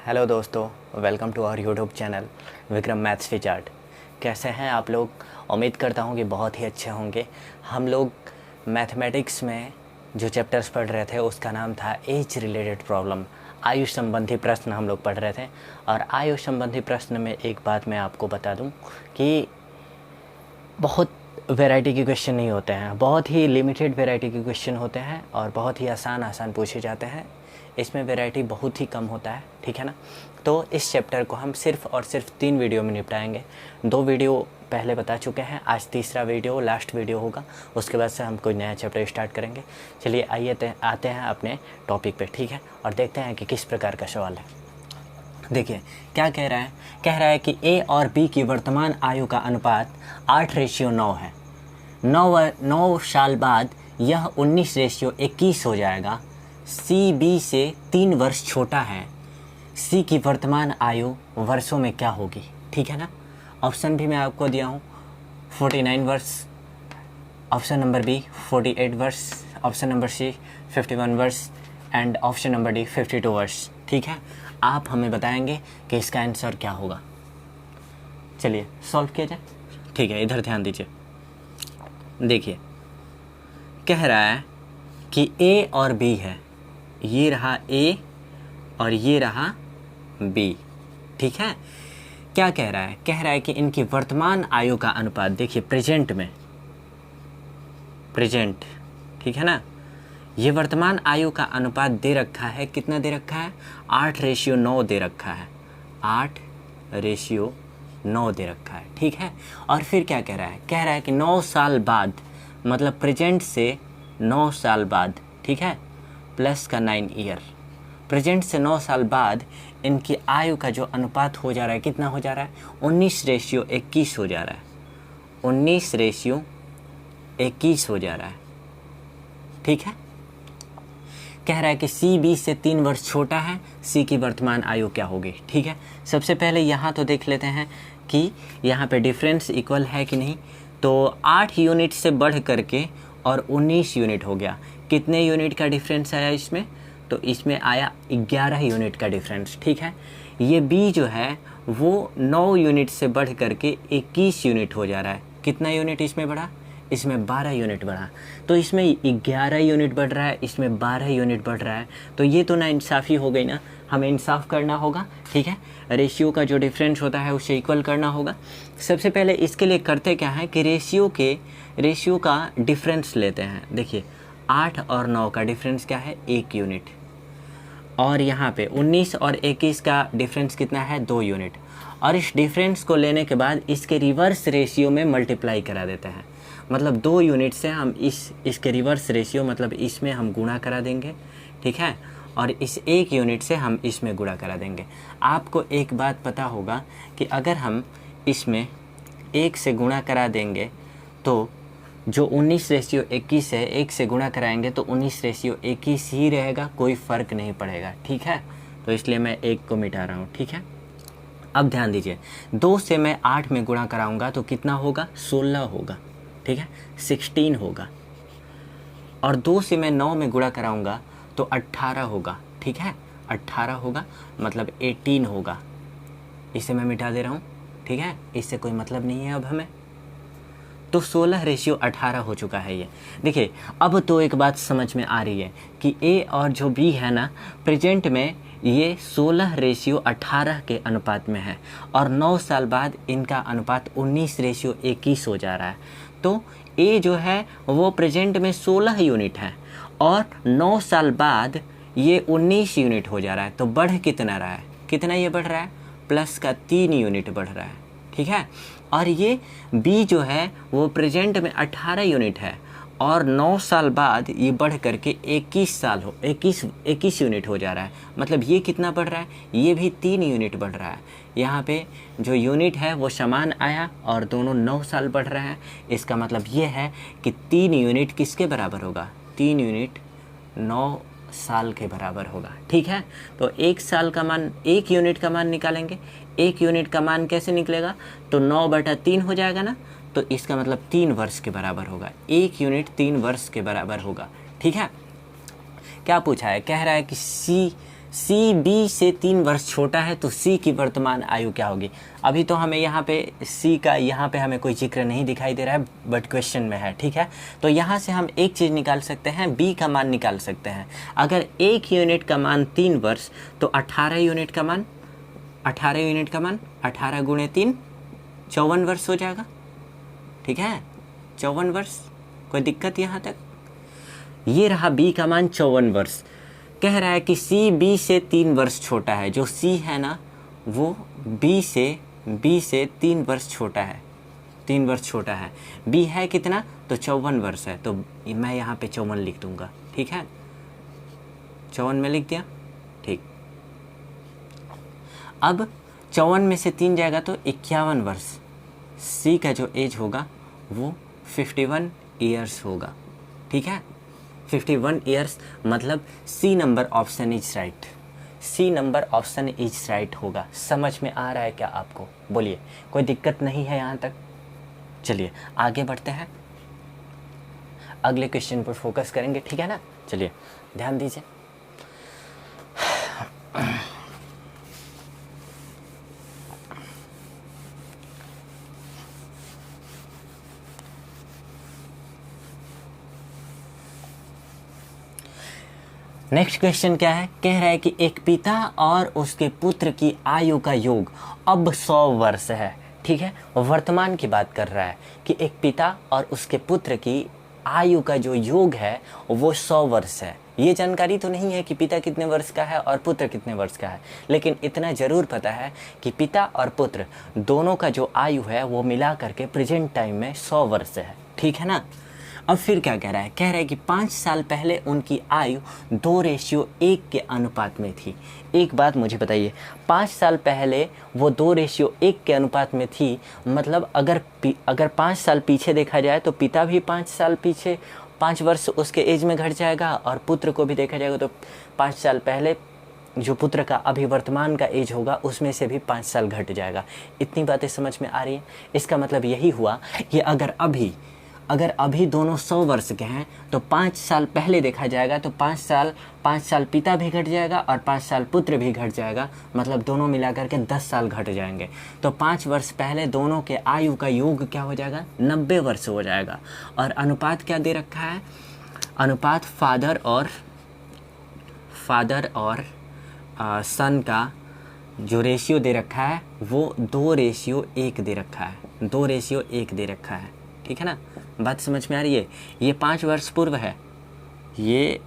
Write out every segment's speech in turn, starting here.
Hello दोस्तों, welcome to our YouTube channel Vikram maths with chart. कैसे हैं आप लोग? उम्मीद करता हूं कि बहुत ही अच्छे होंगे। हम लोग मैथमेटिक्स में जो चैप्टर्स पढ़ रहे थे उसका नाम था एज रिलेटेड प्रॉब्लम, आयु संबंधी प्रश्न हम लोग पढ़ रहे थे। और आयु संबंधी प्रश्न में एक बात मैं आपको बता दूं कि बहुत वैरायटी के क्वेश्चन नहीं होते हैं, बहुत ही लिमिटेड वैरायटी के क्वेश्चन होते हैं और बहुत ही आसान पूछे जाते हैं। इसमें वैरायटी बहुत ही कम होता है, ठीक है ना। तो इस चैप्टर को हम सिर्फ़ और सिर्फ 3 वीडियो में निपटाएंगे। 2 वीडियो पहले बता चुके हैं, आज तीसरा वीडियो लास्ट वीडियो होगा। उसके बाद से हम कोई नया चैप्टर स्टार्ट करेंगे। चलिए आते हैं अपने टॉपिक पे, ठीक है, और देखते हैं कि किस प्रकार का सवाल है। देखिए क्या कह रहा है कि ए और बी की वर्तमान आयु का अनुपात 8:9 है। 9 साल बाद यह 19:21 हो जाएगा। सी बी से 3 वर्ष छोटा है। सी की वर्तमान आयु वर्षों में क्या होगी, ठीक है ना। ऑप्शन भी मैं आपको दिया हूँ, 49 वर्ष, ऑप्शन नंबर बी 48 वर्ष, ऑप्शन नंबर सी 51 वर्ष एंड ऑप्शन नंबर डी 52 वर्ष, ठीक है। आप हमें बताएंगे कि इसका आंसर क्या होगा। चलिए सॉल्व किया जाए, ठीक है। इधर ध्यान दीजिए, देखिए कह रहा है कि ए और बी है, ये रहा ए और ये रहा बी, ठीक है। क्या कह रहा है? कह रहा है कि इनकी वर्तमान आयु का अनुपात, देखिए प्रेजेंट में, प्रेजेंट, ठीक है ना। ये वर्तमान आयु का अनुपात दे रखा है, कितना दे रखा है? 8:9 दे रखा है, 8:9 दे रखा है, ठीक है। और फिर क्या कह रहा है? कह रहा है कि 9 साल बाद, मतलब प्रेजेंट से 9 साल बाद, ठीक है, प्लस का 9 ईयर, प्रेजेंट से 9 साल बाद इनकी आयु का जो अनुपात हो जा रहा है, कितना हो जा रहा है? 19:21 हो जा रहा है, 19:21 हो जा रहा है, ठीक है। कह रहा है कि सी बी से 3 वर्ष छोटा है, सी की वर्तमान आयु क्या होगी, ठीक है। सबसे पहले यहाँ तो देख लेते हैं कि यहाँ पे डिफरेंस इक्वल है कि नहीं। तो 8 यूनिट से बढ़ करके और 19 यूनिट हो गया। कितने यूनिट का डिफरेंस आया इसमें? तो इसमें आया 11 यूनिट का डिफरेंस, ठीक है। ये बी जो है वो 9 यूनिट से बढ़ करके 21 यूनिट हो जा रहा है। कितना यूनिट इसमें बढ़ा? इसमें 12 यूनिट बढ़ा। तो इसमें 11 यूनिट बढ़ रहा है, इसमें 12 यूनिट बढ़ रहा है। तो ये तो ना इंसाफ़ी हो गई ना, हमें इंसाफ करना होगा, ठीक है। रेशियो का जो डिफरेंस होता है उसे इक्वल करना होगा। सबसे पहले इसके लिए करते क्या है कि रेशियो का डिफरेंस लेते हैं। देखिए 8 और 9 का डिफरेंस क्या है? 1 यूनिट। और यहाँ पे 19 और 21 का डिफरेंस कितना है? 2 यूनिट। और इस डिफरेंस को लेने के बाद इसके रिवर्स रेशियो में मल्टीप्लाई करा देते हैं। मतलब 2 यूनिट से हम इसके रिवर्स रेशियो, मतलब इसमें हम गुणा करा देंगे, ठीक है। और इस 1 यूनिट से हम इसमें गुणा करा देंगे। आपको एक बात पता होगा कि अगर हम इसमें 1 से गुणा करा देंगे तो जो 19:21 है, 1 से गुणा कराएंगे तो 19:21 ही रहेगा, कोई फ़र्क नहीं पड़ेगा, ठीक है। तो इसलिए मैं 1 को मिटा रहा हूँ, ठीक है। अब ध्यान दीजिए, 2 से मैं 8 में गुणा कराऊंगा तो कितना होगा? 16 होगा, ठीक है, 16 होगा। और 2 से मैं 9 में गुणा कराऊंगा तो 18 होगा, ठीक है, 18 होगा, मतलब 18 होगा। इसे मैं मिटा दे रहा हूँ, ठीक है, इससे कोई मतलब नहीं है अब हमें। तो 16:18 हो चुका है ये। देखिए अब तो एक बात समझ में आ रही है कि ए और जो बी है ना, प्रेजेंट में ये 16:18 के अनुपात में है और 9 साल बाद इनका अनुपात 19:21 हो जा रहा है। तो ए जो है वो प्रेजेंट में 16 यूनिट है और 9 साल बाद ये 19 यूनिट हो जा रहा है। तो बढ़ कितना रहा है? कितना ये बढ़ रहा है? प्लस का 3 यूनिट बढ़ रहा है, ठीक है। और ये बी जो है वो प्रेजेंट में 18 यूनिट है और 9 साल बाद ये बढ़ करके 21 यूनिट हो जा रहा है। मतलब ये कितना बढ़ रहा है? ये भी 3 यूनिट बढ़ रहा है। यहाँ पे जो यूनिट है वो समान आया और दोनों 9 साल बढ़ रहे हैं। इसका मतलब ये है कि 3 यूनिट किसके बराबर होगा? 3 यूनिट 9 साल के बराबर होगा, ठीक है। तो 1 साल का मान, 1 यूनिट का मान निकालेंगे। 1 यूनिट का मान कैसे निकलेगा? तो 9/3 हो जाएगा ना, तो इसका मतलब 3 वर्ष के बराबर होगा। 1 यूनिट 3 वर्ष के बराबर होगा, ठीक है। क्या पूछा है? कह रहा है कि सी बी से 3 वर्ष छोटा है तो सी की वर्तमान आयु क्या होगी। अभी तो हमें यहाँ पे सी का यहाँ पे हमें कोई जिक्र नहीं दिखाई दे रहा है, बट क्वेश्चन में है, ठीक है। तो यहाँ से हम एक चीज़ निकाल सकते हैं, बी का मान निकाल सकते हैं। अगर 1 यूनिट का मान 3 वर्ष तो 18 यूनिट का मान 18 गुणे 3 54 वर्ष हो जाएगा, ठीक है। 54 वर्ष, कोई दिक्कत यहाँ तक। ये रहा बी का मान 54 वर्ष। कह रहा है कि सी बी से 3 वर्ष छोटा है। जो सी है ना वो बी से 3 वर्ष छोटा है, 3 वर्ष छोटा है। बी है कितना, तो 54 वर्ष है, तो मैं यहाँ पे 54 लिख दूंगा, ठीक है। 54 में लिख दिया, ठीक। अब 54 में से 3 जाएगा तो 51 वर्ष। सी का जो एज होगा वो 51 ईयर्स होगा, ठीक है। 51 ईयर्स, मतलब C number option is right. C number option is right होगा। समझ में आ रहा है क्या आपको, बोलिए, कोई दिक्कत नहीं है यहाँ तक। चलिए आगे बढ़ते हैं, अगले क्वेश्चन पर फोकस करेंगे, ठीक है ना। चलिए ध्यान दीजिए। नेक्स्ट क्वेश्चन क्या है, कह रहा है कि एक पिता और उसके पुत्र की आयु का योग अब 100 वर्ष है, ठीक है। वर्तमान की बात कर रहा है कि एक पिता और उसके पुत्र की आयु का जो योग है वो 100 वर्ष है। ये जानकारी तो नहीं है कि पिता कितने वर्ष का है और पुत्र कितने वर्ष का है, लेकिन इतना ज़रूर पता है कि पिता और पुत्र दोनों का जो आयु है वो मिला करके प्रेजेंट टाइम में 100 वर्ष है, ठीक है ना। अब फिर क्या कह रहा है, कह रहा है कि 5 साल पहले उनकी आयु 2:1 के अनुपात में थी। एक बात मुझे बताइए, 5 साल पहले वो 2:1 के अनुपात में थी, मतलब अगर 5 साल पीछे देखा जाए तो पिता भी 5 साल पीछे 5 वर्ष उसके एज में घट जाएगा, और पुत्र को भी देखा जाएगा तो 5 साल पहले जो पुत्र का अभी वर्तमान का एज होगा उसमें से भी 5 साल घट जाएगा। इतनी बातें समझ में आ रही हैं। इसका मतलब यही हुआ कि अगर अभी दोनों 100 वर्ष के हैं तो 5 साल पहले देखा जाएगा तो 5 साल पिता भी घट जाएगा और 5 साल पुत्र भी घट जाएगा, मतलब दोनों मिलाकर के 10 साल घट जाएंगे। तो 5 वर्ष पहले दोनों के आयु का योग क्या हो जाएगा, 90 वर्ष हो जाएगा। और अनुपात क्या दे रखा है, अनुपात फादर और सन का जो रेशियो दे रखा है वो 2:1 दे रखा है, 2:1 दे रखा है, ठीक है ना। बात समझ में आ रही है। ये 5 वर्ष पूर्व है, ये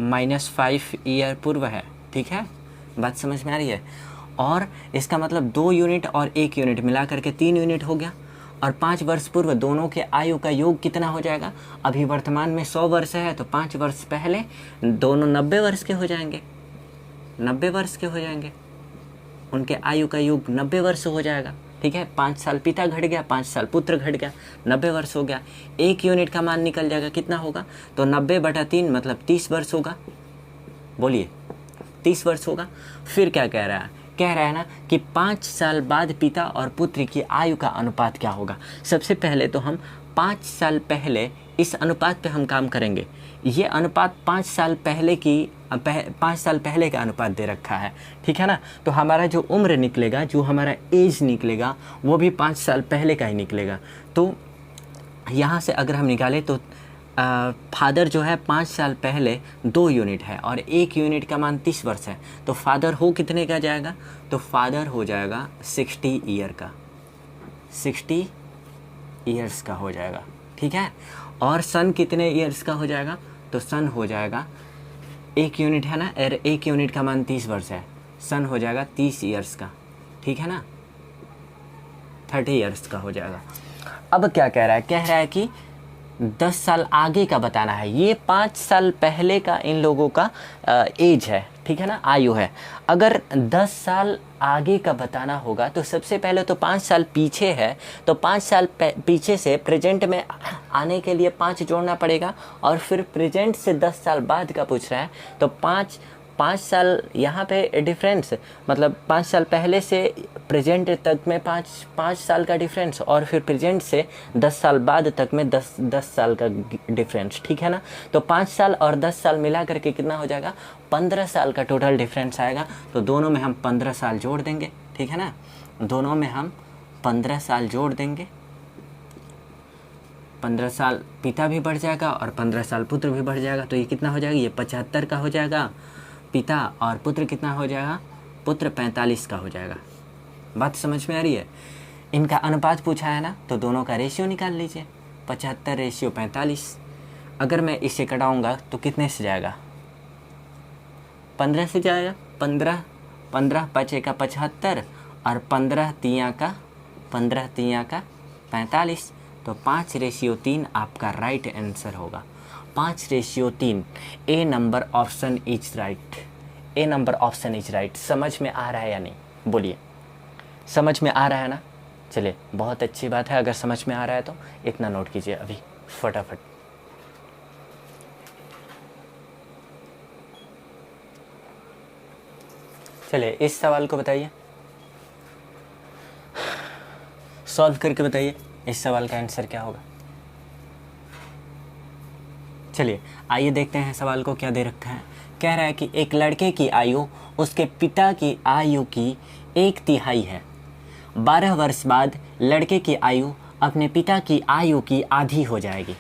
-5 ईयर पूर्व है, ठीक है। बात समझ में आ रही है। और इसका मतलब 2 यूनिट और 1 यूनिट मिला करके 3 यूनिट हो गया। और 5 वर्ष पूर्व दोनों के आयु का योग कितना हो जाएगा, अभी वर्तमान में 100 वर्ष है तो 5 वर्ष पहले दोनों 90 वर्ष के हो जाएंगे, 90 वर्ष के हो जाएंगे। उनके आयु का योग 90 वर्ष हो जाएगा, ठीक है। 5 साल पिता घट गया, 5 साल पुत्र घट गया, 90 वर्ष हो गया। 1 यूनिट का मान निकल जाएगा, कितना होगा, तो 90/3 मतलब 30 वर्ष होगा। बोलिए 30 वर्ष होगा। फिर क्या कह रहा है ना कि 5 साल बाद पिता और पुत्र की आयु का अनुपात क्या होगा। सबसे पहले तो हम 5 साल पहले इस अनुपात पे हम काम करेंगे। ये अनुपात 5 साल पहले का अनुपात दे रखा है, ठीक है ना। तो हमारा जो उम्र निकलेगा, जो हमारा एज निकलेगा वो भी 5 साल पहले का ही निकलेगा। तो यहाँ से अगर हम निकालें तो फादर जो है 5 साल पहले 2 यूनिट है और 1 यूनिट का मान 30 वर्ष है, तो फादर हो कितने का जाएगा, तो फादर हो जाएगा 60 ईयर का, 60 ईयर्स का हो जाएगा, ठीक है। और सन कितने ईयर्स का हो जाएगा, तो सन हो जाएगा 1 यूनिट है ना, 1 यूनिट का मान 30 वर्ष है, सन हो जाएगा 30 ईयर्स का, ठीक है ना, 30 ईयर्स का हो जाएगा। अब क्या कह रहा है कि 10 साल आगे का बताना है। ये 5 साल पहले का इन लोगों का एज है, ठीक है ना, आयु है। अगर 10 साल आगे का बताना होगा तो सबसे पहले तो 5 साल पीछे है, तो 5 साल पीछे से प्रेजेंट में आने के लिए 5 जोड़ना पड़ेगा, और फिर प्रेजेंट से 10 साल बाद का पूछ रहा है तो 5 5 साल यहाँ पे डिफरेंस, मतलब 5 साल पहले से प्रेजेंट तक में 5 साल का डिफरेंस, और फिर प्रेजेंट से 10 साल बाद तक में 10 साल का डिफरेंस, ठीक है ना। तो 5 साल और 10 साल मिला करके कितना हो जाएगा, 15 साल का टोटल डिफरेंस आएगा। तो दोनों में हम 15 साल जोड़ देंगे, ठीक है ना, दोनों में हम 15 साल जोड़ देंगे। 15 साल पिता भी बढ़ जाएगा और 15 साल पुत्र भी बढ़ जाएगा। तो ये कितना हो जाएगा, ये 75 का हो जाएगा पिता, और पुत्र कितना हो जाएगा, पुत्र 45 का हो जाएगा। बात समझ में आ रही है। इनका अनुपात पूछा है ना, तो दोनों का रेशियो निकाल लीजिए, 75 रेशियो 45। अगर मैं इसे कटाऊंगा तो कितने से जाएगा, 15 से जाएगा। 15 बचेगा 75 और 15 तिया का 45। तो 5:3 आपका राइट आंसर होगा। 5:3। A number option is right. A number option is right. समझ में आ रहा है या नहीं, बोलिए, समझ में आ रहा है ना। चलिए, बहुत अच्छी बात है। अगर समझ में आ रहा है तो इतना नोट कीजिए अभी फटाफट। चलिए, इस सवाल को बताइए, सॉल्व करके बताइए इस सवाल का आंसर क्या होगा। चलिए आइए देखते हैं सवाल को क्या दे रखा है। कह रहा है कि एक लड़के की आयु उसके पिता की आयु की 1/3 है। 12 वर्ष बाद लड़के की आयु अपने पिता की आयु की आधी हो जाएगी।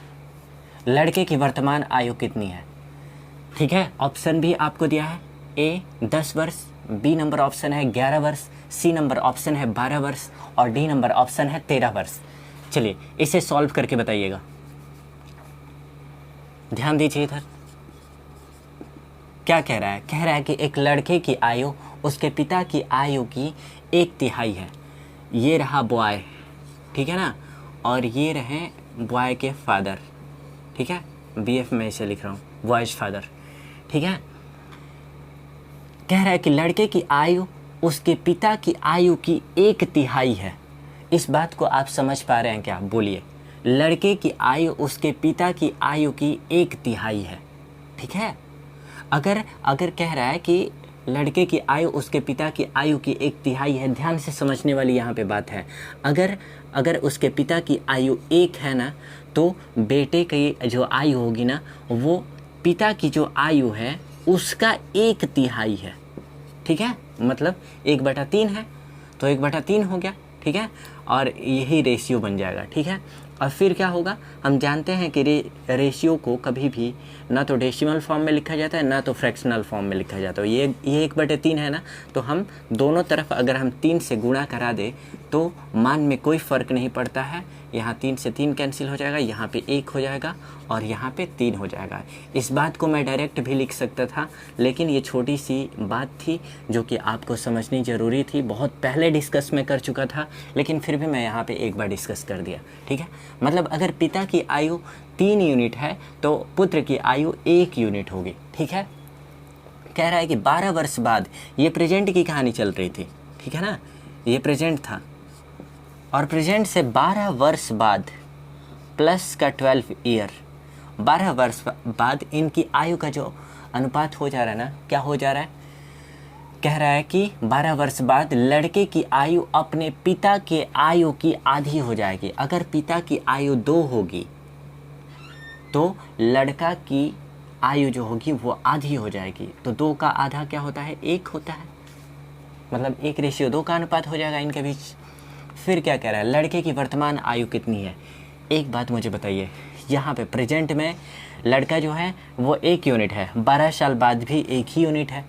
लड़के की वर्तमान आयु कितनी है, ठीक है। ऑप्शन भी आपको दिया है, ए 10 वर्ष, बी नंबर ऑप्शन है 11 वर्ष, सी नंबर ऑप्शन है 12 वर्ष और डी नंबर ऑप्शन है 13 वर्ष। चलिए इसे सॉल्व करके बताइएगा, ध्यान दीजिए इधर। क्या कह रहा है, कह रहा है कि एक लड़के की आयु उसके पिता की आयु की 1/3 है। ये रहा बॉय, ठीक है ना, और ये रहे बॉय के फादर, ठीक है, बीएफ में इसे लिख रहा हूँ, बॉयज फादर, ठीक है। कह रहा है कि लड़के की आयु उसके पिता की आयु की 1/3 है। इस बात को आप समझ पा रहे हैं क्या, बोलिए। लड़के की आयु उसके पिता की आयु की 1/3 है, ठीक है। अगर कह रहा है कि लड़के की आयु उसके पिता की आयु की 1/3 है, ध्यान से समझने वाली यहाँ पे बात है। अगर उसके पिता की आयु 1 है ना, तो बेटे की जो आयु होगी ना, वो पिता की जो आयु है उसका 1/3 है, ठीक है। मतलब 1/3 है तो 1/3 हो गया, ठीक है, और यही रेशियो बन जाएगा, ठीक है। और फिर क्या होगा, हम जानते हैं कि रेशियो को कभी भी ना तो डेसिमल फॉर्म में लिखा जाता है ना तो फ्रैक्शनल फॉर्म में लिखा जाता है। ये 1/3 है ना, तो हम दोनों तरफ अगर हम 3 से गुणा करा दे तो मान में कोई फ़र्क नहीं पड़ता है। यहाँ 3 से 3 कैंसिल हो जाएगा, यहाँ पे 1 हो जाएगा और यहाँ पे 3 हो जाएगा। इस बात को मैं डायरेक्ट भी लिख सकता था, लेकिन ये छोटी सी बात थी जो कि आपको समझनी ज़रूरी थी। बहुत पहले डिस्कस में कर चुका था, लेकिन फिर भी मैं यहाँ पे एक बार डिस्कस कर दिया, ठीक है। मतलब अगर पिता की आयु 3 यूनिट है तो पुत्र की आयु 1 यूनिट होगी, ठीक है। कह रहा है कि 12 वर्ष बाद, ये प्रेजेंट की कहानी चल रही थी, ठीक है ना, ये प्रेजेंट था, और प्रेजेंट से 12 वर्ष बाद प्लस का 12 ईयर, 12 वर्ष बाद इनकी आयु का जो अनुपात हो जा रहा है ना, क्या हो जा रहा है, कह रहा है कि 12 वर्ष बाद लड़के की आयु अपने पिता के आयु की आधी हो जाएगी। अगर पिता की आयु 2 होगी तो लड़का की आयु जो होगी वो आधी हो जाएगी। तो 2 का आधा क्या होता है, 1 होता है, मतलब 1:2 का अनुपात हो जाएगा इनके बीच। फिर क्या कह रहा है, लड़के की वर्तमान आयु कितनी है। एक बात मुझे बताइए, यहाँ पे प्रेजेंट में लड़का जो है वो 1 यूनिट है, 12 साल बाद भी 1 ही यूनिट है,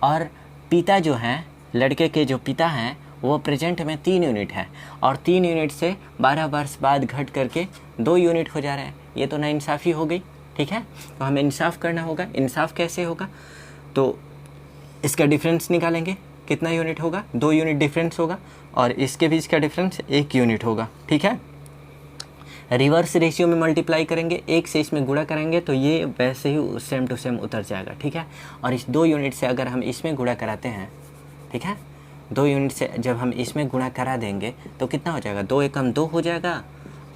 और पिता जो हैं, लड़के के जो पिता हैं वो प्रेजेंट में 3 यूनिट है, और 3 यूनिट से 12 वर्ष बाद घट करके 2 यूनिट हो जा रहे हैं। ये तो नाइंसाफ़ी हो गई, ठीक है। तो हमें इंसाफ करना होगा। इंसाफ कैसे होगा, तो इसका डिफरेंस निकालेंगे, कितना यूनिट होगा, 2 यूनिट डिफरेंस होगा, और इसके बीच का डिफरेंस 1 यूनिट होगा, ठीक है। रिवर्स रेशियो में मल्टीप्लाई करेंगे, 1 से इसमें गुणा करेंगे तो ये वैसे ही सेम टू सेम उतर जाएगा, ठीक है। और इस 2 यूनिट से अगर हम इसमें गुणा कराते हैं, ठीक है, 2 यूनिट से जब हम इसमें गुणा करा देंगे तो कितना हो जाएगा, 2 एकम 2 हो जाएगा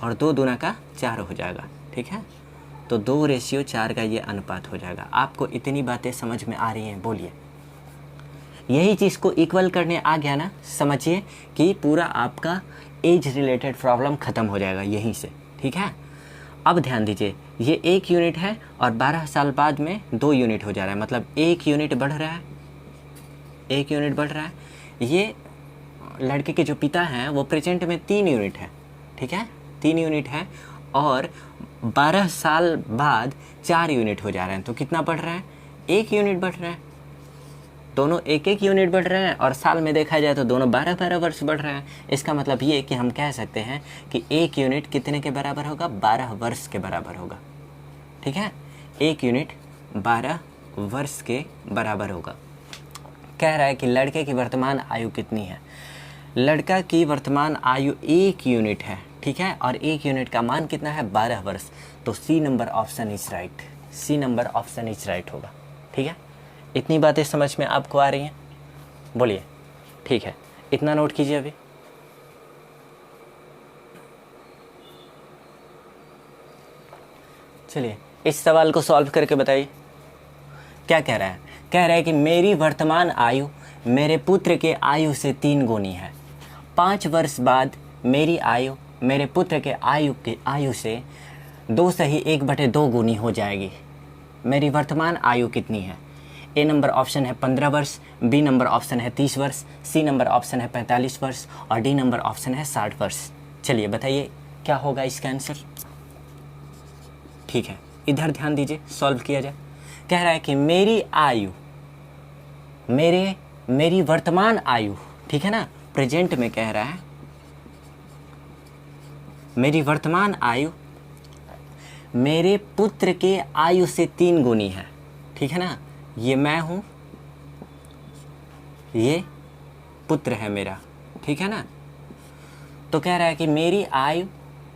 और 2 दूना का 4 हो जाएगा, ठीक है। तो 2:4 का ये अनुपात हो जाएगा। आपको इतनी बातें समझ में आ रही हैं? बोलिए। यही चीज़ को इक्वल करने आ गया ना, समझिए कि पूरा आपका एज रिलेटेड प्रॉब्लम ख़त्म हो जाएगा यहीं से। ठीक है, अब ध्यान दीजिए, ये 1 यूनिट है और 12 साल बाद में 2 यूनिट हो जा रहा है, मतलब 1 यूनिट बढ़ रहा है, 1 यूनिट बढ़ रहा है। ये लड़के के जो पिता हैं वो प्रेजेंट में 3 यूनिट है। ठीक है, 3 यूनिट है और 12 साल बाद 4 यूनिट हो जा रहे हैं, तो कितना बढ़ रहा है? 1 यूनिट बढ़ रहा है। दोनों 1-1 यूनिट बढ़ रहे हैं और साल में देखा जाए तो दोनों 12-12 वर्ष बढ़ रहे हैं। इसका मतलब ये कि हम कह सकते हैं कि 1 यूनिट कितने के बराबर होगा? 12 वर्ष के बराबर होगा। ठीक है, 1 यूनिट 12 वर्ष के बराबर होगा। कह रहा है कि लड़के की वर्तमान आयु कितनी है? लड़का की वर्तमान आयु 1 यूनिट है। ठीक है, और 1 यूनिट का मान कितना है? 12 वर्ष। तो C number option is right, C number option is right होगा। ठीक है, इतनी बातें समझ में आपको आ रही हैं? बोलिए। ठीक है, इतना नोट कीजिए अभी। चलिए इस सवाल को सॉल्व करके बताइए क्या कह रहा है। कह रहा है कि मेरी वर्तमान आयु मेरे पुत्र के आयु से 3 गुनी है। 5 वर्ष बाद मेरी आयु मेरे पुत्र के आयु से 2/1/2 गुनी हो जाएगी। मेरी वर्तमान आयु कितनी है? ए नंबर ऑप्शन है 15 वर्ष, बी नंबर ऑप्शन है 30 वर्ष, सी नंबर ऑप्शन है 45 वर्ष और डी नंबर ऑप्शन है 60 वर्ष। चलिए बताइए क्या होगा इसका आंसर। ठीक है, इधर ध्यान दीजिए, सॉल्व किया जाए। कह रहा है कि मेरी आयु मेरी वर्तमान आयु, ठीक है ना, प्रेजेंट में कह रहा है मेरी वर्तमान आयु मेरे पुत्र के आयु से 3 गुनी है। ठीक है ना, ये मैं हूं, ये पुत्र है मेरा। ठीक है ना, तो कह रहा है कि मेरी आयु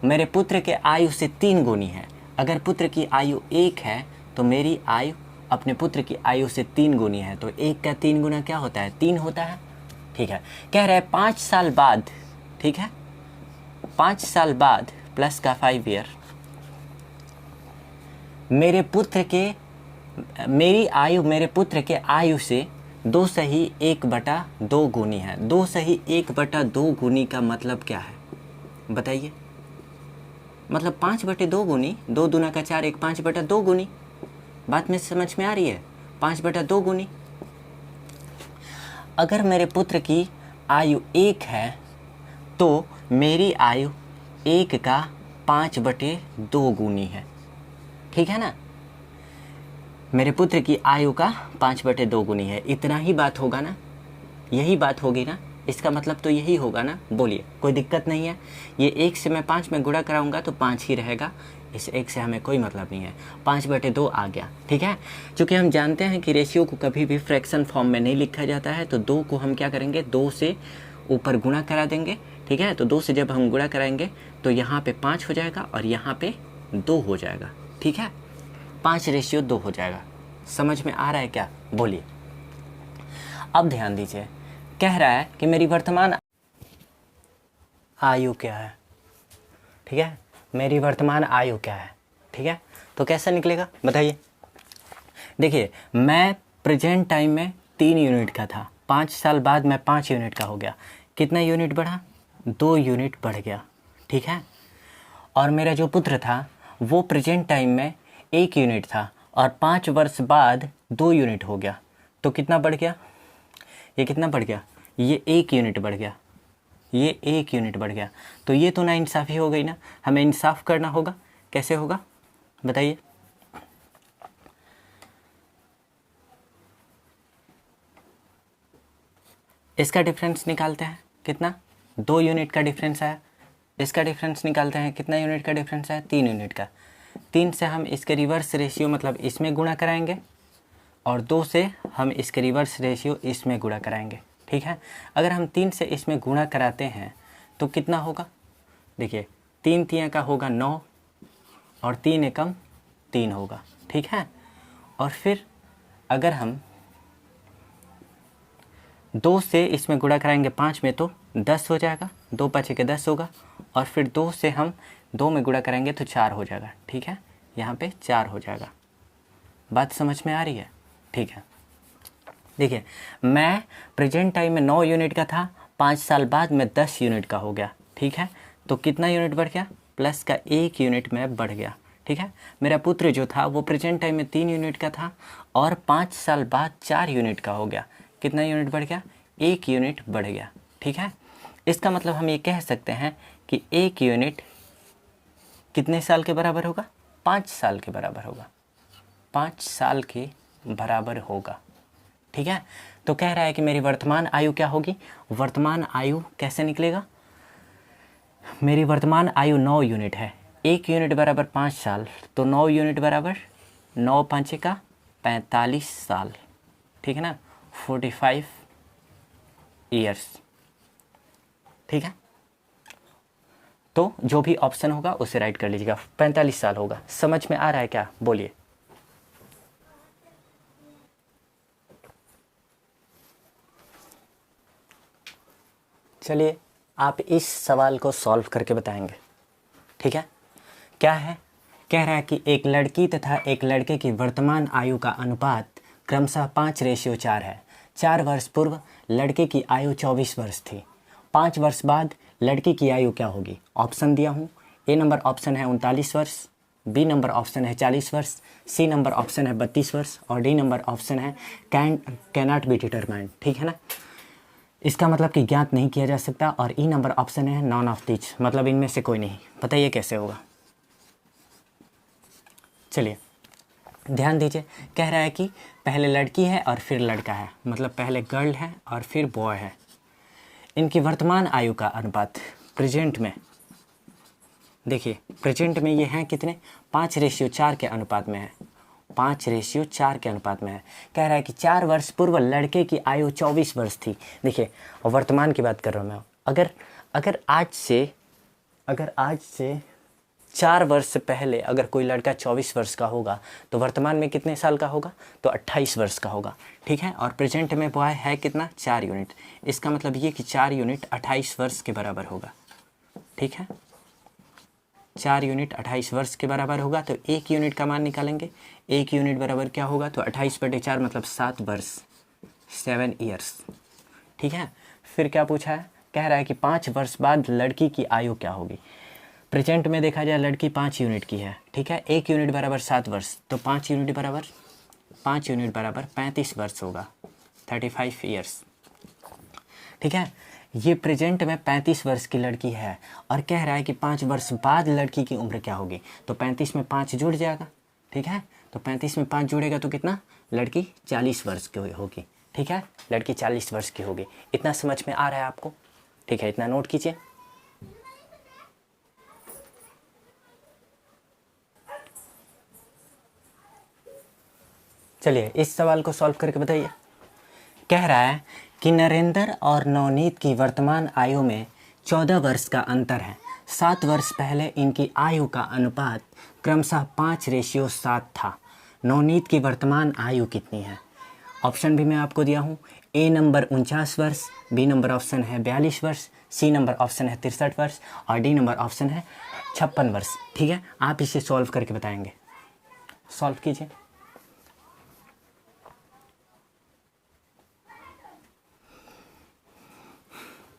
मेरे पुत्र के आयु से 3 गुनी है। अगर पुत्र की आयु 1 है तो मेरी आयु अपने पुत्र की आयु से 3 गुनी है। तो 1 का 3 गुना क्या होता है? 3 होता है। ठीक है, कह रहा है 5 साल बाद, ठीक है, 5 साल बाद प्लस का 5 ईयर, मेरी आयु मेरे पुत्र के आयु से 2/1/2 गुनी है। 2/1/2 गुनी का मतलब क्या है बताइए? मतलब 5/2 गुनी, 2 दूना का 4, 1 5/2 गुनी। बात में समझ में आ रही है? 5/2 गुनी। अगर मेरे पुत्र की आयु 1 है तो मेरी आयु 1 का 5/2 गुनी है। ठीक है ना, मेरे पुत्र की आयु का 5/2 गुनी है। इतना ही बात होगा ना, यही बात होगी ना, इसका मतलब तो यही होगा ना। बोलिए, कोई दिक्कत नहीं है। ये 1 से मैं 5 में गुणा कराऊंगा तो 5 ही रहेगा, इस 1 से हमें कोई मतलब नहीं है। 5/2 आ गया। ठीक है, चूँकि हम जानते हैं कि रेशियो को कभी भी फ्रैक्शन फॉर्म में नहीं लिखा जाता है, तो 2 को हम क्या करेंगे? 2 से ऊपर गुणा करा देंगे। ठीक है, तो 2 से जब हम गुणा कराएंगे तो यहाँ पे 5 हो जाएगा और यहाँ पे 2 हो जाएगा। ठीक है, 5:2 हो जाएगा। समझ में आ रहा है क्या? बोलिए। अब ध्यान दीजिए, कह रहा है कि मेरी वर्तमान आयु क्या है। ठीक है, मेरी वर्तमान आयु क्या है। ठीक है, तो कैसा निकलेगा बताइए। देखिए, मैं प्रेजेंट टाइम में 3 यूनिट का था, 5 साल बाद मैं 5 यूनिट का हो गया। कितना यूनिट बढ़ा? 2 यूनिट बढ़ गया। ठीक है, और मेरा जो पुत्र था वो प्रेजेंट टाइम में 1 यूनिट था और 5 वर्ष बाद 2 यूनिट हो गया। तो कितना बढ़ गया? ये कितना बढ़ गया? ये 1 यूनिट बढ़ गया, ये 1 यूनिट बढ़ गया। तो ये तो नाइंसाफ़ी हो गई ना, हमें इंसाफ करना होगा। कैसे होगा बताइए? इसका डिफरेंस निकालते हैं, कितना? 2 यूनिट का डिफरेंस आया। इसका डिफरेंस निकालते हैं, कितना यूनिट का डिफरेंस आया? 3 यूनिट का। 3 से हम इसके रिवर्स रेशियो मतलब इसमें गुणा कराएंगे और 2 से हम इसके रिवर्स रेशियो इसमें गुणा कराएंगे। ठीक है, अगर हम 3 से इसमें गुणा कराते हैं तो कितना होगा? देखिए, 3 तियां का होगा 9 और 3 एकम 3 होगा। ठीक है, और फिर अगर हम 2 से इसमें गुणा कराएंगे 5 में तो 10 हो जाएगा, 2 5 के 10 होगा। और फिर 2 से हम 2 में गुणा करेंगे तो 4 हो जाएगा। ठीक है, यहाँ पे 4 हो जाएगा। बात समझ में आ रही है? ठीक है, देखिए मैं प्रेजेंट टाइम में 9 यूनिट का था, 5 साल बाद में 10 यूनिट का हो गया। ठीक है, तो कितना यूनिट बढ़ गया? प्लस का 1 यूनिट में बढ़ गया। ठीक है, मेरा पुत्र जो था वो प्रेजेंट टाइम में 3 यूनिट का था और 5 साल बाद 4 यूनिट का हो गया। कितना यूनिट बढ़ गया? 1 यूनिट बढ़ गया। ठीक है, इसका मतलब हम ये कह सकते हैं कि 1 यूनिट कितने साल के बराबर होगा? 5 साल के बराबर होगा। 5 साल के बराबर होगा। ठीक है, तो कह रहा है कि मेरी वर्तमान आयु क्या होगी? वर्तमान आयु कैसे निकलेगा? मेरी वर्तमान आयु 9 यूनिट है, 1 यूनिट बराबर 5 साल, तो 9 यूनिट बराबर 9 5 का 45 साल। ठीक है ना, 45 ईयर्स। ठीक है, तो जो भी ऑप्शन होगा उसे राइट कर लीजिएगा। 45 साल होगा। समझ में आ रहा है क्या? बोलिए। चलिए आप इस सवाल को सॉल्व करके बताएंगे। ठीक है, क्या है? कह रहा है कि एक लड़की तथा एक लड़के की वर्तमान आयु का अनुपात क्रमशः 5:4 है। 4 वर्ष पूर्व लड़के की आयु 24 वर्ष थी। 5 वर्ष बाद लड़की की आयु क्या होगी? ऑप्शन दिया हूँ। ए नंबर ऑप्शन है 39 वर्ष, बी नंबर ऑप्शन है 40 वर्ष, सी नंबर ऑप्शन है 32 वर्ष और डी नंबर ऑप्शन है कैनॉट बी डिटरमाइंड। ठीक है ना, इसका मतलब कि ज्ञात नहीं किया जा सकता। और ई नंबर ऑप्शन है नॉन ऑफ दिस, मतलब इनमें से कोई नहीं। बताइए कैसे होगा? चलिए ध्यान दीजिए, कह रहा है कि पहले लड़की है और फिर लड़का है, मतलब पहले गर्ल है और फिर बॉय है। इनकी वर्तमान आयु का अनुपात प्रेजेंट में, देखिए प्रेजेंट में ये हैं कितने? 5:4 के अनुपात में है। 5:4 के अनुपात में है। कह रहा है कि 4 वर्ष पूर्व लड़के की आयु 24 वर्ष थी। देखिए और वर्तमान की बात कर रहा हूँ मैं। अगर आज से 4 वर्ष पहले अगर कोई लड़का 24 वर्ष का होगा तो वर्तमान में कितने साल का होगा? तो 28 वर्ष का होगा। ठीक है, और प्रेजेंट में बॉय है कितना? 4 यूनिट। इसका मतलब ये कि 4 यूनिट 28 वर्ष के बराबर होगा। ठीक है, 4 यूनिट 28 वर्ष के बराबर होगा। तो 1 यूनिट का मान निकालेंगे। 1 यूनिट बराबर क्या होगा? तो 28/4 मतलब 7 वर्ष, 7 ईयर्स। ठीक है, फिर क्या पूछा है? कह रहा है कि 5 वर्ष बाद लड़की की आयु क्या होगी? प्रेजेंट में देखा जाए लड़की 5 यूनिट की है। ठीक है, 1 यूनिट बराबर 7 वर्ष, तो 5 यूनिट बराबर 35 वर्ष होगा, 35 ईयर्स। ठीक है, ये प्रेजेंट में 35 वर्ष की लड़की है और कह रहा है कि 5 वर्ष बाद लड़की की उम्र क्या होगी? तो 35 में 5 जुड़ जाएगा। ठीक है, तो 35 में 5 जुड़ेगा तो कितना? लड़की 40 वर्ष की होगी। ठीक है, लड़की 40 वर्ष की होगी। इतना समझ में आ रहा है आपको? ठीक है, इतना नोट कीजिए। चलिए इस सवाल को सॉल्व करके बताइए। कह रहा है कि नरेंद्र और नवनीत की वर्तमान आयु में 14 वर्ष का अंतर है। 7 वर्ष पहले इनकी आयु का अनुपात क्रमशः 5:7 था। नवनीत की वर्तमान आयु कितनी है? ऑप्शन भी मैं आपको दिया हूँ। ए नंबर 49 वर्ष, बी नंबर ऑप्शन है 42 वर्ष, सी नंबर ऑप्शन है 63 वर्ष और डी नंबर ऑप्शन है 56 वर्ष। ठीक है, आप इसे सॉल्व करके बताएंगे। सॉल्व कीजिए।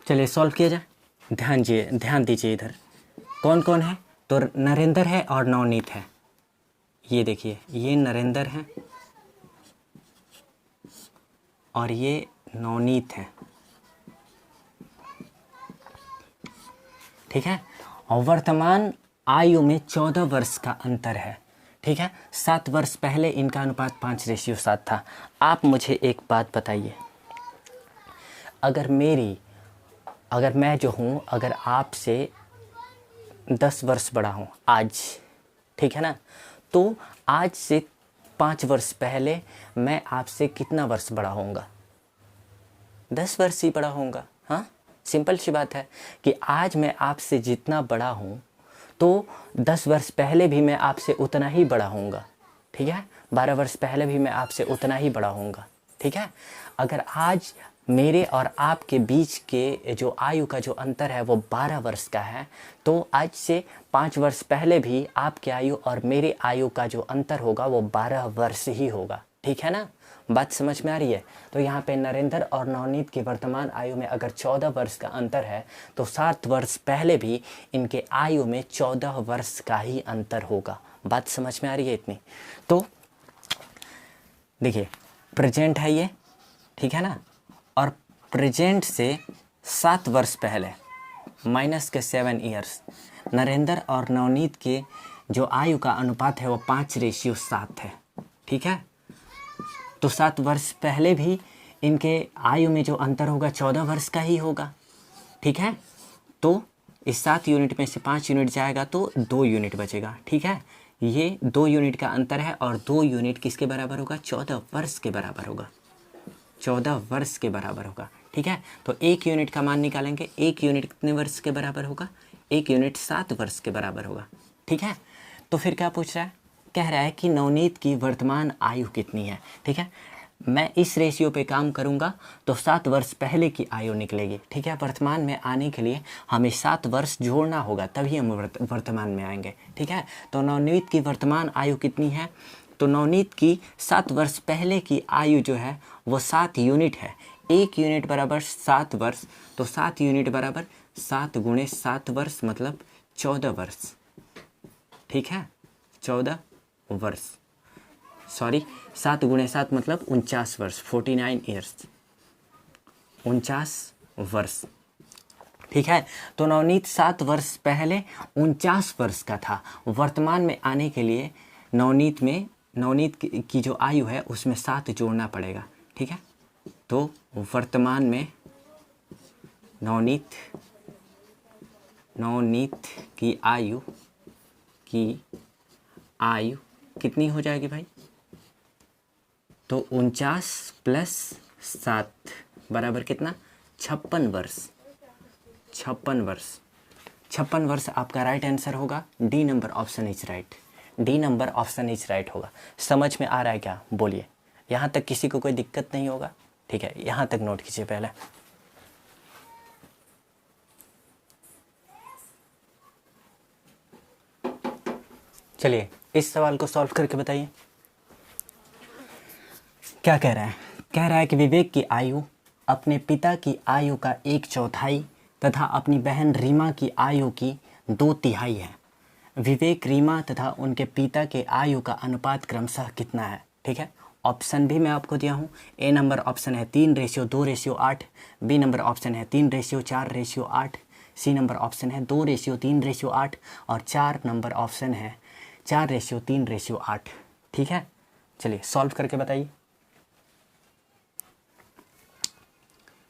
चलिए सॉल्व किया जाए। ध्यान दीजिए इधर कौन कौन है? तो नरेंद्र है और नवनीत है। ये देखिए, ये नरेंद्र है और ये नवनीत है। ठीक है, और वर्तमान आयु में 14 वर्ष का अंतर है। ठीक है, 7 वर्ष पहले इनका अनुपात 5:7 था। आप मुझे एक बात बताइए, अगर मैं जो हूँ, अगर आपसे 10 वर्ष बड़ा हूँ आज, ठीक है ना, तो आज से 5 वर्ष पहले मैं आपसे कितना वर्ष बड़ा होऊंगा? 10 वर्ष ही बड़ा होऊंगा। हाँ, सिंपल सी बात है कि आज मैं आपसे जितना बड़ा हूँ तो 10 वर्ष पहले भी मैं आपसे उतना ही बड़ा होऊंगा। ठीक है, 12 वर्ष पहले भी मैं आपसे उतना ही बड़ा होऊंगा। ठीक है, अगर आज मेरे और आपके बीच के जो आयु का जो अंतर है वो 12 वर्ष का है, तो आज से 5 वर्ष पहले भी आपके आयु और मेरे आयु का जो अंतर होगा वो 12 वर्ष ही होगा। ठीक है ना, बात समझ में आ रही है। तो यहाँ पे नरेंद्र और नवनीत की वर्तमान आयु में अगर 14 वर्ष का अंतर है तो 7 वर्ष पहले भी इनके आयु में 14 वर्ष का ही अंतर होगा। बात समझ में आ रही है इतनी। तो देखिए प्रेजेंट है ये, ठीक है ना, और प्रेजेंट से 7 वर्ष पहले माइनस के 7 ईयर्स नरेंद्र और नवनीत के जो आयु का अनुपात है वो 5:7 है। ठीक है, तो 7 वर्ष पहले भी इनके आयु में जो अंतर होगा 14 वर्ष का ही होगा। ठीक है, तो इस 7 यूनिट में से 5 यूनिट जाएगा तो 2 यूनिट बचेगा। ठीक है, ये 2 यूनिट का अंतर है और 2 यूनिट किसके बराबर होगा? 14 वर्ष के बराबर होगा। 14 वर्ष के बराबर होगा। ठीक है, तो 1 यूनिट का मान निकालेंगे। 1 यूनिट कितने वर्ष के बराबर होगा? 1 यूनिट 7 वर्ष के बराबर होगा। ठीक है, तो फिर क्या पूछ रहा है? कह रहा है कि नवनीत की वर्तमान आयु कितनी है। ठीक है, मैं इस रेशियो पे काम करूंगा तो 7 वर्ष पहले की आयु निकलेगी। ठीक है, वर्तमान में आने के लिए हमें 7 वर्ष जोड़ना होगा तभी हम वर्तमान में आएंगे। ठीक है, तो नवनीत की वर्तमान आयु कितनी है? तो नवनीत की 7 वर्ष पहले की आयु जो है वो 7 यूनिट है। 1 यूनिट बराबर 7 वर्ष, तो 7 यूनिट बराबर 7 गुणे 7 वर्ष मतलब 14 वर्ष। ठीक है, 14 वर्ष, सॉरी 7 गुणे 7 मतलब 49 वर्ष, 49 ईयर्स, 49 वर्ष। ठीक है, तो नवनीत 7 वर्ष पहले 49 वर्ष का था। वर्तमान में आने के लिए नवनीत की जो आयु है उसमें 7 जोड़ना पड़ेगा। ठीक है, तो वर्तमान में नवनीत की आयु कितनी हो जाएगी भाई? तो 49 प्लस 7 बराबर कितना? 56 वर्ष। 56 वर्ष, 56 वर्ष आपका राइट आंसर होगा। D number option is right. D number option is right होगा। समझ में आ रहा है क्या? बोलिए, यहाँ तक किसी को कोई दिक्कत नहीं होगा? ठीक है, यहाँ तक नोट कीजिए पहले। चलिए इस सवाल को सॉल्व करके बताइए क्या कह रहा है। कह रहा है कि विवेक की आयु अपने पिता की आयु का 1/4 तथा अपनी बहन रीमा की आयु की 2/3 है। विवेक, रीमा तथा उनके पिता के आयु का अनुपात क्रमशः कितना है? ठीक है, ऑप्शन भी मैं आपको दिया हूँ। ए नंबर ऑप्शन है 3:2:8, बी नंबर ऑप्शन है 3:4:8, सी नंबर ऑप्शन है 2:3:8 और 4 नंबर ऑप्शन है 4:3:8। ठीक है, चलिए सॉल्व करके बताइए।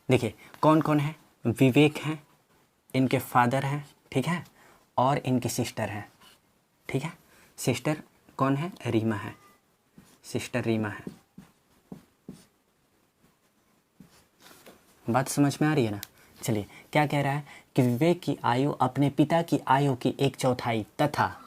देखिए कौन कौन है? विवेक हैं, इनके फादर हैं, ठीक है, और इनकी सिस्टर हैं। ठीक है, सिस्टर कौन है? रीमा है, सिस्टर रीमा है। बात समझ में आ रही है ना? चलिए क्या कह रहा है कि विवेक की आयु अपने पिता की आयु की 1/4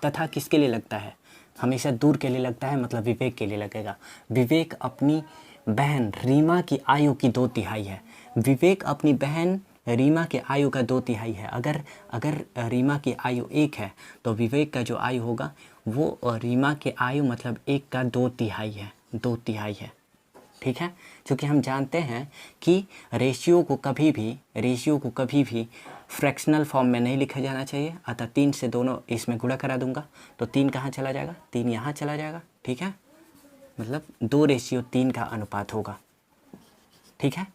तथा किसके लिए लगता है? हमेशा दूर के लिए लगता है, मतलब विवेक के लिए लगेगा। विवेक अपनी बहन रीमा की आयु की 2/3 है। विवेक अपनी बहन रीमा के आयु का 2/3 है। अगर रीमा की आयु 1 है तो विवेक का जो आयु होगा वो रीमा के आयु मतलब 1 का 2/3 है, 2/3 है। ठीक है, क्योंकि हम जानते हैं कि रेशियो को कभी भी फ्रैक्शनल फॉर्म में नहीं लिखा जाना चाहिए। अतः 3 से दोनों इसमें गुणा करा दूंगा तो 3 कहाँ चला जाएगा? 3 यहाँ चला जाएगा। ठीक है, मतलब 2:3 का अनुपात होगा। ठीक है,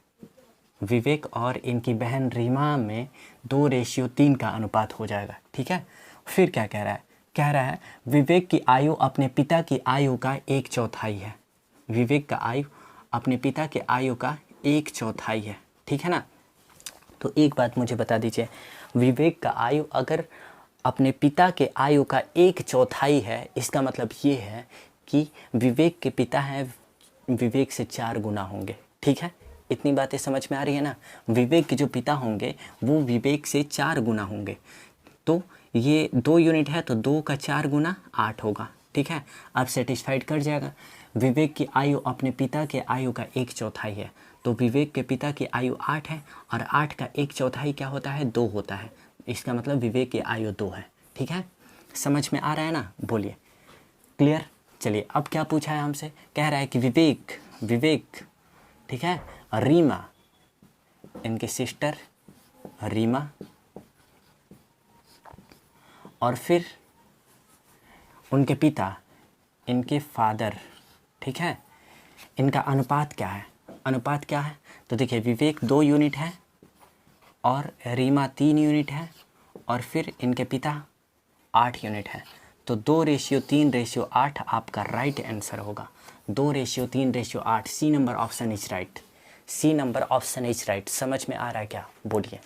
विवेक और इनकी बहन रीमा में 2:3 का अनुपात हो जाएगा। ठीक है, फिर क्या कह रहा है? कह रहा है विवेक की आयु अपने पिता की आयु का 1/4 है। विवेक का आयु अपने पिता के आयु का 1/4 है। ठीक है ना? तो एक बात मुझे बता दीजिए, विवेक का आयु अगर अपने पिता के आयु का 1/4 है, इसका मतलब ये है कि विवेक के पिता हैं विवेक से 4 गुना होंगे। ठीक है, इतनी बातें समझ में आ रही है ना? विवेक के जो पिता होंगे वो विवेक से 4 गुना होंगे। तो ये 2 यूनिट है तो 2 का 4 गुना 8 होगा। ठीक है, अब सेटिस्फाइड कर जाएगा। विवेक की आयु अपने पिता के आयु का 1/4 है, तो विवेक के पिता की आयु 8 है और 8 का 1/4 क्या होता है, 2 होता है। इसका मतलब विवेक की आयु 2 है। ठीक है, समझ में आ रहा है ना, बोलिए क्लियर। चलिए अब क्या पूछा है हमसे, कह रहा है कि विवेक ठीक है, रीमा, इनकी सिस्टर रीमा, और फिर उनके पिता, इनके फादर, ठीक है, इनका अनुपात क्या है, अनुपात क्या है। तो देखिए विवेक 2 यूनिट है और रीमा 3 यूनिट है और फिर इनके पिता 8 यूनिट है। तो 2:3:8 आपका राइट आंसर होगा। 2:3:8। C number option is right. C number option is right. समझ में आ रहा है क्या, बोलिए।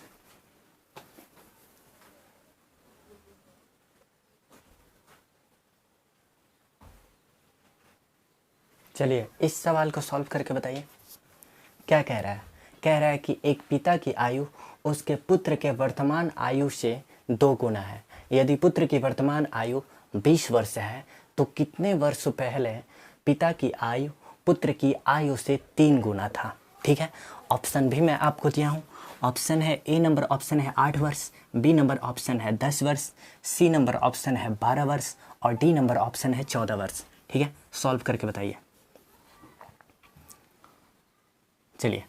चलिए इस सवाल को सॉल्व करके बताइए क्या कह रहा है। कह रहा है कि एक पिता की आयु उसके पुत्र के वर्तमान आयु से 2 गुना है। यदि पुत्र की वर्तमान आयु 20 वर्ष है तो कितने वर्ष पहले पिता की आयु पुत्र की आयु से 3 गुना था। ठीक है, ऑप्शन भी मैं आपको दिया हूँ। ऑप्शन है ए नंबर ऑप्शन है 8 वर्ष, बी नंबर ऑप्शन है 10 वर्ष, सी नंबर ऑप्शन है 12 वर्ष और डी नंबर ऑप्शन है 14 वर्ष। ठीक है, सॉल्व करके बताइए। चलिए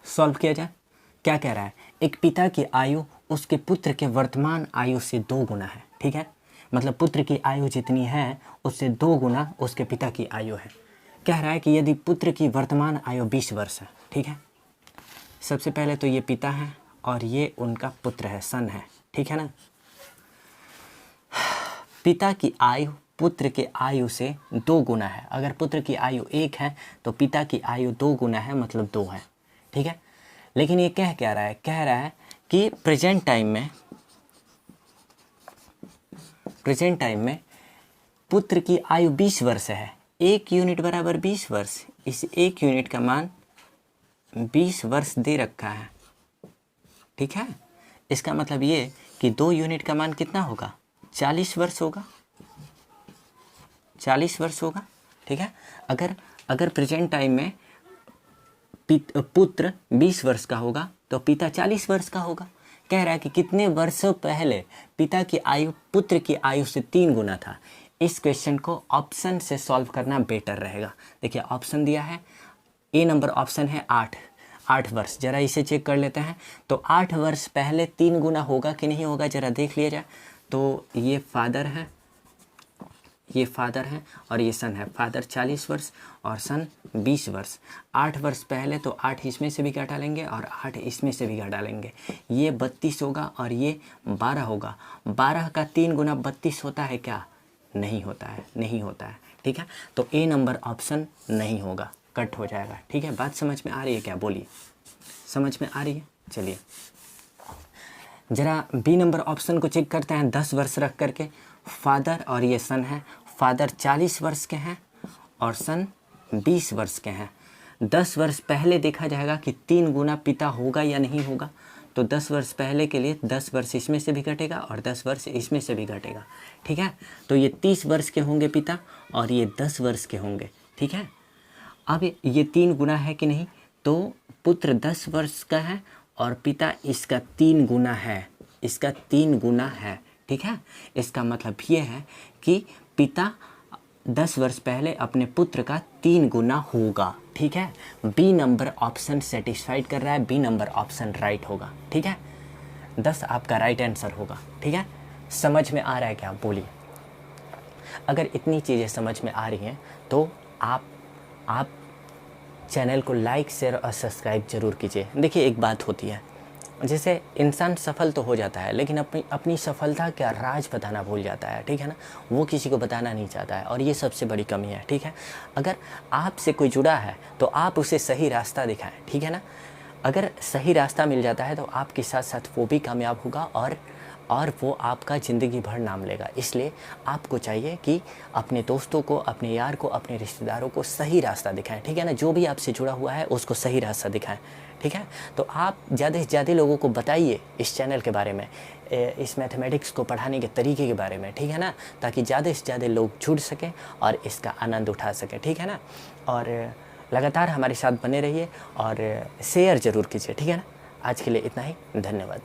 सॉल्व किया जाए। क्या कह रहा है, एक पिता की आयु उसके पुत्र के वर्तमान आयु से 2 गुना है। ठीक है, मतलब पुत्र की आयु जितनी है उससे 2 गुना उसके पिता की आयु है। कह रहा है कि यदि पुत्र की वर्तमान आयु 20 वर्ष है। ठीक है, सबसे पहले तो ये पिता है और ये उनका पुत्र है, सन है। ठीक है ना, पिता की आयु पुत्र के आयु से 2 गुना है। अगर पुत्र की आयु 1 है तो पिता की आयु 2 गुना है, मतलब 2 है। ठीक है, लेकिन ये क्या रहा है, कह रहा है कि प्रेजेंट टाइम में पुत्र की आयु 20 वर्ष है। 1 यूनिट बराबर 20 वर्ष। इस 1 यूनिट का मान 20 वर्ष दे रखा है। ठीक है, इसका मतलब ये कि 2 यूनिट का मान कितना होगा, 40 वर्ष होगा। 40 वर्ष होगा। ठीक है, अगर प्रेजेंट टाइम में पुत्र 20 वर्ष का होगा तो पिता 40 वर्ष का होगा। कह रहा है कि कितने वर्षों पहले पिता की आयु पुत्र की आयु से 3 गुना था। इस क्वेश्चन को ऑप्शन से सॉल्व करना बेटर रहेगा। देखिए ऑप्शन दिया है, ए नंबर ऑप्शन है 8 वर्ष। ज़रा इसे चेक कर लेते हैं। तो 8 वर्ष पहले 3 गुना होगा कि नहीं होगा, ज़रा देख लिया जाए। तो ये फादर है और ये सन है। फादर 40 वर्ष और सन 20 वर्ष। 8 वर्ष पहले तो 8 इसमें से भी घटा लेंगे और 8 इसमें से भी घटा लेंगे। ये 32 होगा और ये 12 होगा। 12 का 3 गुना 32 होता है क्या, नहीं होता है। ठीक है, तो ए नंबर ऑप्शन नहीं होगा, कट हो जाएगा। ठीक है, बात समझ में आ रही है क्या, बोलिए। समझ में आ रही है। चलिए ज़रा बी नंबर ऑप्शन को चेक करते हैं। 10 वर्ष रख करके फादर और ये सन है। फादर 40 वर्ष के हैं और सन 20 वर्ष के हैं। 10 वर्ष पहले देखा जाएगा कि 3 गुना पिता होगा या नहीं होगा। तो 10 वर्ष पहले के लिए 10 वर्ष इसमें से भी घटेगा और 10 वर्ष इसमें से भी घटेगा। ठीक है, तो ये 30 वर्ष के होंगे पिता और ये 10 वर्ष के होंगे। ठीक है, अब ये 3 गुना है कि नहीं, तो पुत्र 10 वर्ष का है और पिता इसका 3 गुना है, इसका 3 गुना है। ठीक है, इसका मतलब ये है कि पिता 10 वर्ष पहले अपने पुत्र का 3 गुना होगा। ठीक है, बी नंबर ऑप्शन सेटिस्फाइड कर रहा है, बी नंबर ऑप्शन राइट होगा। ठीक है, 10 आपका राइट आंसर होगा। ठीक है, समझ में आ रहा है क्या, बोलिए। अगर इतनी चीज़ें समझ में आ रही हैं तो आप चैनल को लाइक शेयर और सब्सक्राइब जरूर कीजिए। देखिए एक बात होती है, जैसे इंसान सफल तो हो जाता है लेकिन अपनी सफलता का राज बताना भूल जाता है। ठीक है ना, वो किसी को बताना नहीं चाहता है और ये सबसे बड़ी कमी है। ठीक है, अगर आपसे कोई जुड़ा है तो आप उसे सही रास्ता दिखाएं। ठीक है ना, अगर सही रास्ता मिल जाता है तो आपके साथ साथ वो भी कामयाब होगा और वो आपका ज़िंदगी भर नाम लेगा। इसलिए आपको चाहिए कि अपने दोस्तों को, अपने यार को, अपने रिश्तेदारों को सही रास्ता दिखाएं। ठीक है ना, जो भी आपसे जुड़ा हुआ है उसको सही रास्ता दिखाएं। ठीक है, तो आप ज़्यादा से ज़्यादा लोगों को बताइए इस चैनल के बारे में, इस मैथमेटिक्स को पढ़ाने के तरीके के बारे में। ठीक है ना, ताकि ज़्यादा से ज़्यादा लोग जुड़ सकें और इसका आनंद उठा सकें। ठीक है ना, और लगातार हमारे साथ बने रहिए और शेयर ज़रूर कीजिए, ठीक है ना। आज के लिए इतना ही, धन्यवाद।